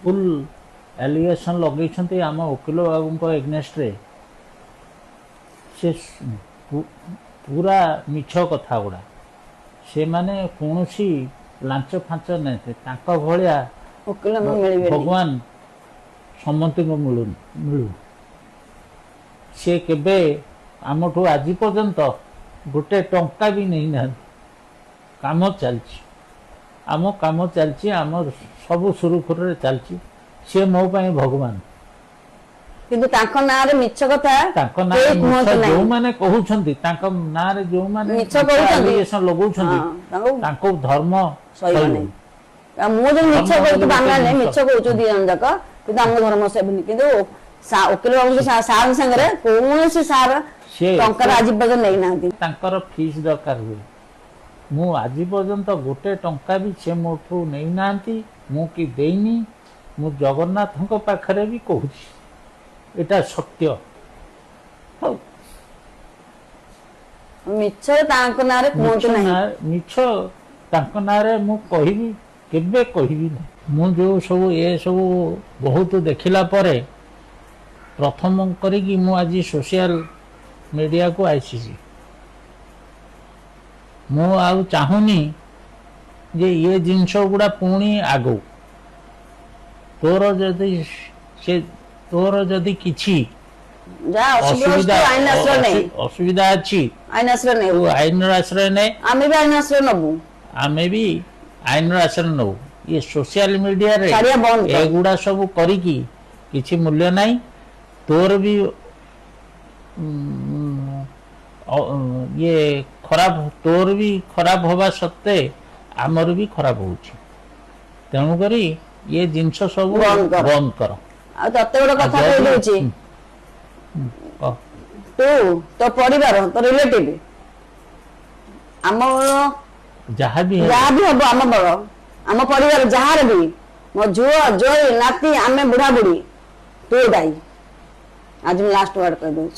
Harmful allegation लगे आम वकिल बाबू एग्नेस्ट रे से पूरा मिछ कथा गुड़ा से माने कौन लांच फांच नहीं भाया भगवान समस्त को मिलू सी केबे आमठू आज पर्यंत गोटे टंका भी नहीं ना काम चलची आम काम चलची आम सब सुरुखुर चलची सी मो पाई भगवान किंतु तांको नारे मिछ कथा तांको नारे मिछ जो माने कहउछंती तांको नारे जो माने मिछ कहउछंती एलिगेशन लगाउछंती तांको धर्म सही नै मो जो मिछ कहउछ बांगा नै मिछ कहउछ दियन जाक किंतु हम धर्म सेबनी किंतु वकील बाबू के सार संगे कौन से सार टंका आज पर्यंत नै नांती तांकर फीस दरकार हुए मु आज पर्यंत गोटे टंका भी से मोठू नै नांती मु की देइनी मु जगन्नाथ को पाखरे भी कहूची एटा सत्य मिछ तांको नारे कोंत नै मिछ तांको नारे मु कहिबी केबे कहिबी नै मु जो सब ए सब बहुत देखिला परे प्रथम करी कि मु आज सोशल मीडिया को आईसी मु आउ चाहुनी जे ये जिंस गुड़ा पुणी आगो तोर जदि से तोर जदि किछि असुविधा अच्छी आईन आश्रय नै आईन आश्रय नै आमे भी आईन आश्रय नबु आमे भी आईन आश्रय नबु ये सोशल मीडिया रे एगुड़ा सब करी की किछि मूल्य नाही तोर भी ये खराब तोर भी खराब होबा सत्ते आमर भी खराब होउछि तेणु करी ये जिंस सब बंद कर आ तते बड़ कथा कहि दोछि तू तो परिवार तो रिलेटिव आम जहाँ भी हम आम बड़ आम परिवार जहार भी मो झुआ जोई नाती आमे बुढ़ा बुढ़ी तू दाई आज मैं लास्ट वर्ड कह दूँ।